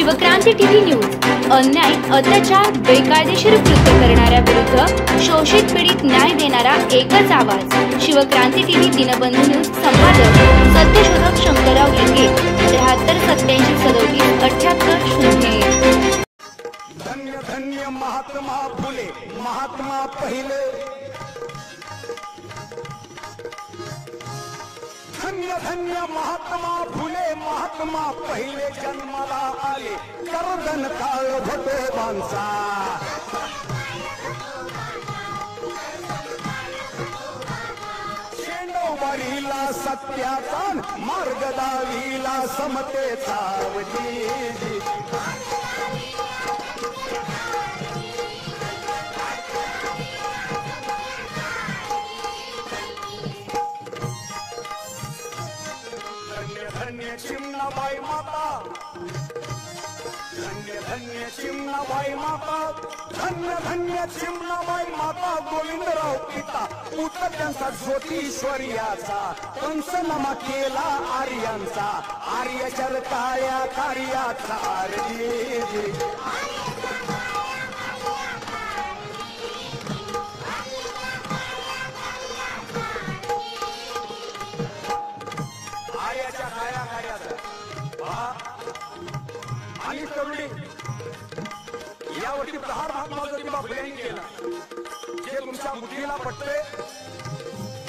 Shivkranti TV news अन्याय अत्याचार बेकायदेशीर कृत्य करणाऱ्या विरुद्ध शोषित पीडित न्याय देणारा एकच आवाज शिवक्रांती टीव्ही दिनबंधू न्यूज संपादक सत्यशोधक शंकरराव लिंगे 73 धन्य धन्य महात्मा फुले महात्मा पहिले धन्य धन्य महात्मा फुले महात्मा पहिले जन्माला आले कर्दन काळ भटोबांचा शेंडोबारीला सत्याचा मार्ग दावीला समतेचा धन्य चिमणाबाई माता धन्य धन्य चिमणाबाई माता धन्य धन्य चिमणाबाई माता गोविंदराव पिता पुत्र त्यांचा ज्योतिश्वर्याचा पंचनामा केला आर्यांचा आर्याच्या काळ्या कार्याचा आणि तरुणी यावरती प्रहार महात्मा ज्योतिबा फुलेंनी केला जे तुमच्या बुद्धीला पटते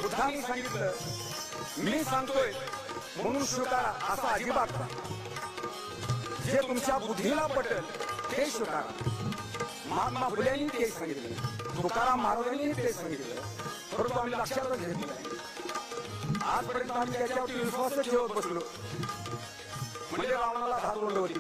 बुद्धांनी सांगितलं मी सांगतोय म्हणून स्वीकारा असा अजिबात जे तुमच्या बुद्धीला पटेल ते स्वीकारा महात्मा फुलेंनी ते सांगितलं तुकाराम महाराजांनी ते सांगितलं परंतु आम्ही लक्षातच घेतलं नाही आजपर्यंत आम्ही त्याच्यावरती विश्वास ठेवत बसलो म्हणजे रावणाला धार तोंड होती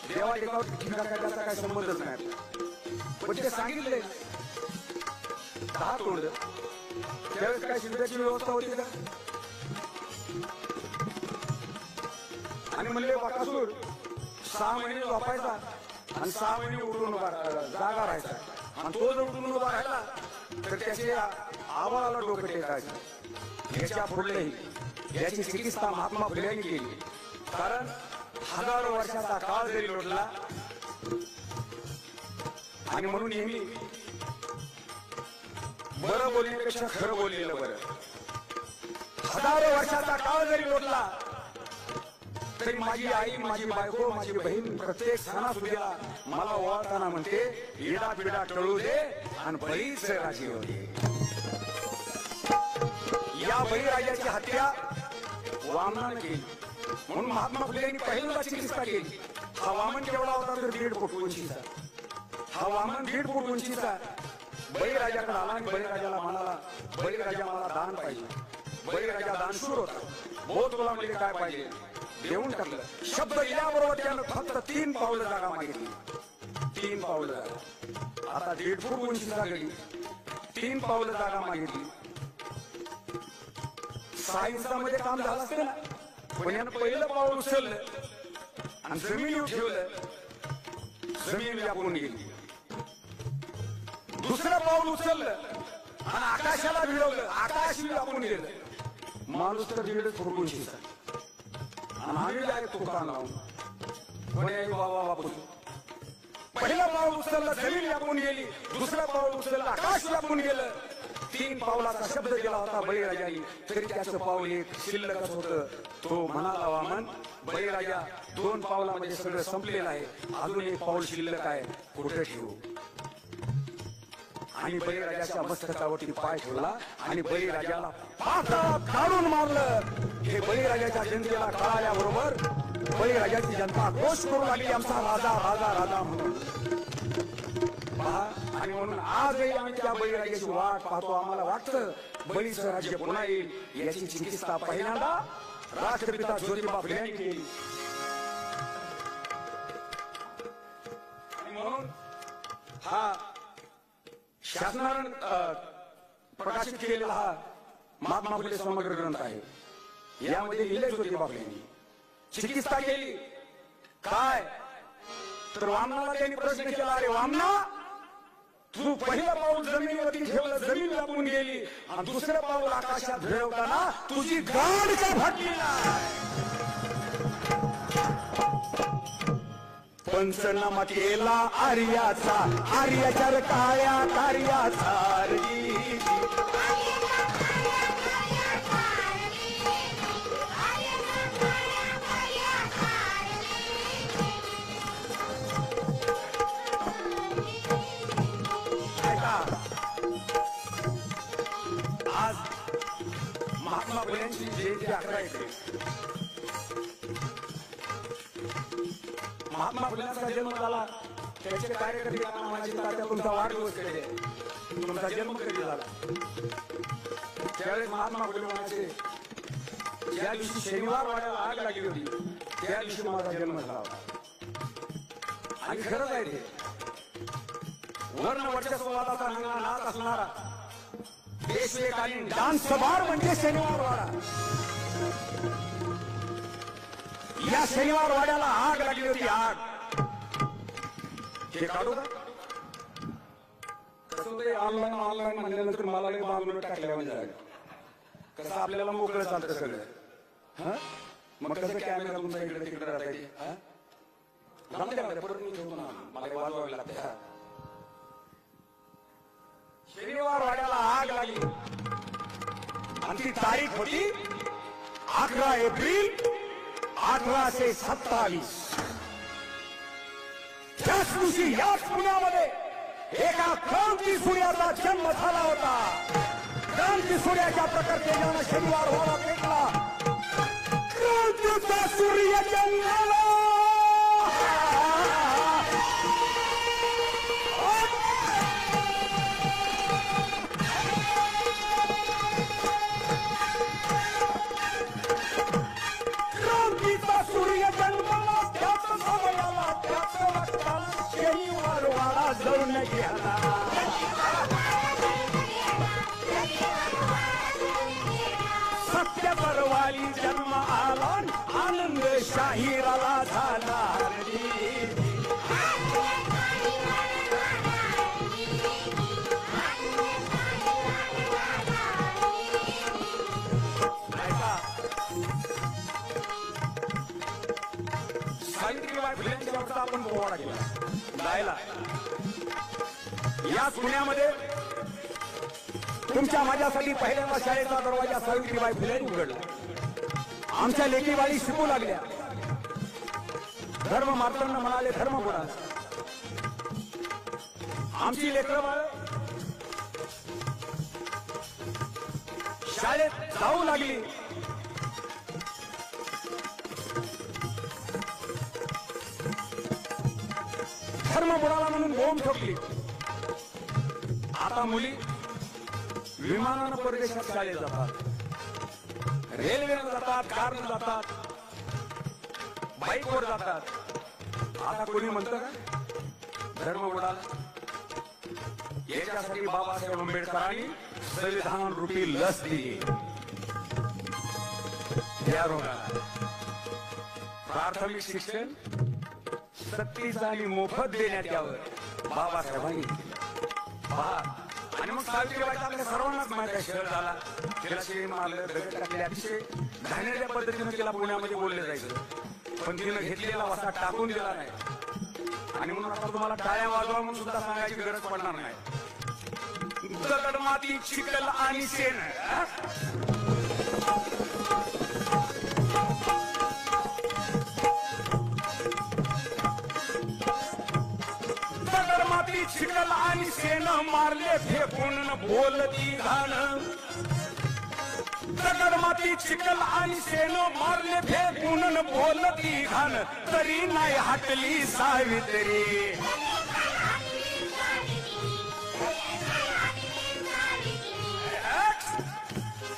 देवा एकावर ठिकाणाचा काही संबंधच नाही पण ते सांगितले धार तोंड त्यावेळेस काय शिबिराची व्यवस्था होती का आणि म्हणले बाकासूर 6 महिने झोपायचा आणि 6 महिने उठून जागा राहायचा आणि तो जर उठून उभा राहिला तर त्याच्या आवाला डोकं टेकायचं याच्या पुढलेही याची चिकित्सा महात्मा फुलेंनी केली कारण हजारो वर्षाचा काळ जरी लोटला आणि म्हणून नेहमी बरं बोलण्यापेक्षा खरं बोललेलं बरं हजारो वर्षाचा काळ जरी लोटला तरी माझी आई माझी बायको माझी बहीण प्रत्येक सणासुदीला मला ओवाळताना म्हणते इडा पिडा टळू दे आणि बळीच राजी होते या बळीराजाची हत्या वामनाने केली म्हणून महात्मा फुलेंनी पहिल्यांदा चिकित्सा केली हा वामन केवढा होता तर 1.5 फूट उंचीचा हा वामन 1.5 फूट उंचीचा बळीराजाकडे आला आणि बळीराजाला म्हणाला बळीराजा मला दान पाहिजे बळीराजा दानशूर होता बहुत तुला म्हणजे काय पाहिजे देऊन टाकलं शब्द याबरोबर त्यानं फक्त 3 पावलं जागा मागितली 3 पावलं जागा आता 1.5 फूट उंचीचा गडी 3 पावलं जागा मागितली सायन्समध्ये काम झालं असते ना पण यानं पहिलं पाऊल उचललं आणि जमिनीवर ठेवलं जमीन व्यापून गेली दुसरं पाऊल उचललं आणि आकाशाला भिडवलं आकाश व्यापून गेलं माणूस तर 1.5 फूट उंचीचा आणि आम्ही डायरेक्ट तुकान लावून म्हणे बाबा बापू पहिलं पाऊल उचललं जमीन व्यापून गेली दुसरं पाऊल उचललं आकाश व्यापून गेलं 3 पावलाचा शब्द दिला होता बळीराजाने तरी त्याचं पाऊल एक शिल्लकच होतं तो म्हणाला वामन बळीराजा 2 पावलामध्ये सगळं संपलेलं आहे अजून एक पाऊल शिल्लक आहे कुठे ठेवू आणि बळीराजाच्या मस्तकावरती पाय ठेवला आणि बळीराजाला पाताळात काढून मारलं हे बळीराजाच्या जनतेला कळाल्याबरोबर बळीराजाची जनता घोष करू लागली आमचा राजा राजा राजा म्हणून आणि म्हणून आजही आम्ही त्या बळीराजाची वाट पाहतो आम्हाला वाटतं बळीचं राज्य पुन्हा येईल याची चिकित्सा पहिल्यांदा राष्ट्रपिता ज्योतिबा फुलेंनी केली आणि म्हणून हा शासनानं प्रकाशित केलेला हा महात्मा फुले समग्र ग्रंथ आहे यामध्ये लिहिले ज्योतिबा फुलेंनी चिकित्सा केली काय तर वामनाला त्यांनी प्रश्न केला अरे वामना तू पहिलं पाऊल जमिनीवरती ठेवलं जमीन व्यापून गेली आणि दुसरं पाऊल आकाशात भिडवताना तुझी गाड का फाटली पंचनामा केला आर्याचा, आर्याच्या काळ्या कार्याचा आज महात्मा फुलेंची जयंती 11 येते. महात्मा फुलेंचा जन्म झाला, त्याचे कार्यकर्ते नामाची तात्या तुमचा वाढदिवस केले, तुमचा जन्म कधी झाला. त्यावेळेस महात्मा फुले म्हणायचे, ज्या दिवशी शनिवार वाड्याला आग लागली होती त्या दिवशी माझा जन्म झाला होता. आणि खरंच आहे ते. वर्ण वर्चस्वादाचा नाच असणारा पेशवेकालीन डान्स बार म्हणजे शनिवार वाडा. या शनिवार वाड्याला आग लागली होती. आग हे काढू का कसं ऑनलाईन ऑनलाईन म्हणल्यानंतर मला लई बांधून टाकल्या म्हणजे कसं आपल्याला मोकळं चालतं सगळं. मग कसं कॅमेरा तुमचा इकडे तिकडे राहते परत मी ठेवतो ना, मला वाजवावे लागते. शनिवार वाड्याला आग लागली आणि ती तारीख होती 11 एप्रिल 1827. त्याच दिवशी याच पुण्यामध्ये एका क्रांती सूर्याचा जन्म झाला होता. क्रांती सूर्याच्या प्रकर्तेने शनिवार वाडा पेटला. क्रांतीचा सूर्य जन्माला. क्रांतीचा सूर्य जन्माला, त्याच समयाला त्याच वाटताला शनिवार वाडा जाऊन गेला. सत्य परवाली जन्म आला, आनंद शाहीराला झाला. सावित्रीबाई फुलेंच्या वरचा आपण पोवाडा केला गायला. या पुण्यामध्ये तुमच्या माझ्यासाठी पहिल्यांदा शाळेचा दरवाजा सावित्रीबाई फुलेंनी उघडला. आमच्या लेकीबाळी शिकू लागल्या. धर्म मार्तंड म्हणाले धर्म बुडाला. आमची लेकरं बाळ शाळेत जाऊ लागली. धर्म बुडाला म्हणून बोंब ठोकली. आता मुली विमानानं परदेशात शाळेत जातात, रेल्वेनं जातात, कारनं जातात, बाईकवर जातात. आता कोणी म्हणतं का धर्म बुडाला? याच्यासाठी बाबासाहेब आंबेडकरांनी संविधान रूपी लस दिली. या रोगाला प्राथमिक शिक्षण सक्तीचं आणि मोफत देण्यात यावं बाबासाहेबांनी. आणि मग सावित्रीबाईचा आपल्या सर्वांनाच माहिती आहे. शहर झाला, तिला शेण मारलं, दगड टाकले, अतिशय घाणेरड्या पद्धतीनं तिला पुण्यामध्ये बोलले जायचं. पण तिनं घेतलेला वसा टाकून दिला नाही. आणि म्हणून आता तुम्हाला टाळ्या वाजवा म्हणून सुद्धा सांगायची गरज पडणार नाही. दगड माती चिखल आणि शेण चिखल आणि शेण मारले फेकून बोलती घाण. दगड माती चिखल आणि शेण मारले फेकून बोलती घाण. तरी नाही हटली सावित्री.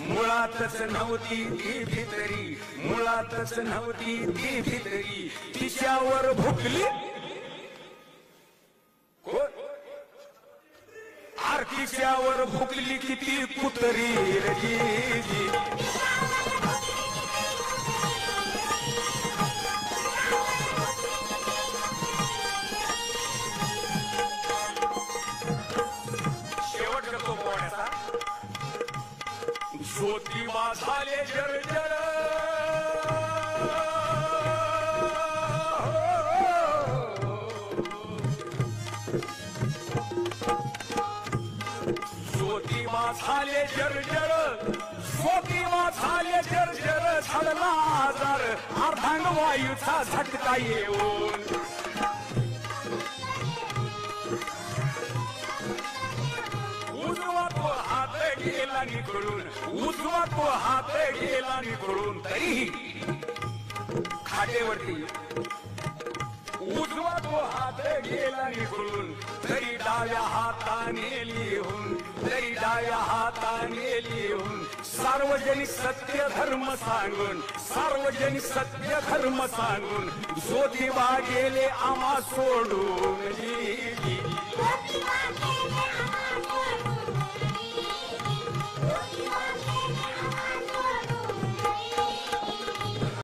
मुळातच नव्हती ती भितरी, मुळातच नव्हती ती भितरी. तिच्यावर भुकली आरतीच्यावर भुकली किती कुतरी. शेवट करतो पोहण्याचा. ज्योतिबा झाले जर्जर, जर्जर ज्योतिबा झाले जर्जर झाला आजार अर्धांग वायूचा झटका येऊन उजवा तो हात गेला निखळून उजवा तो हात गेला निखळून तरीही खाटेवरती उजवा तो हात गेला निखळून तरी डाव्या हाताने लिहून तरी डाव्या हाताने लिहून सार्वजनिक सत्य धर्म सांगून सार्वजनिक सत्य धर्म सांगून ज्योतिबा गेले आम्हा सोडून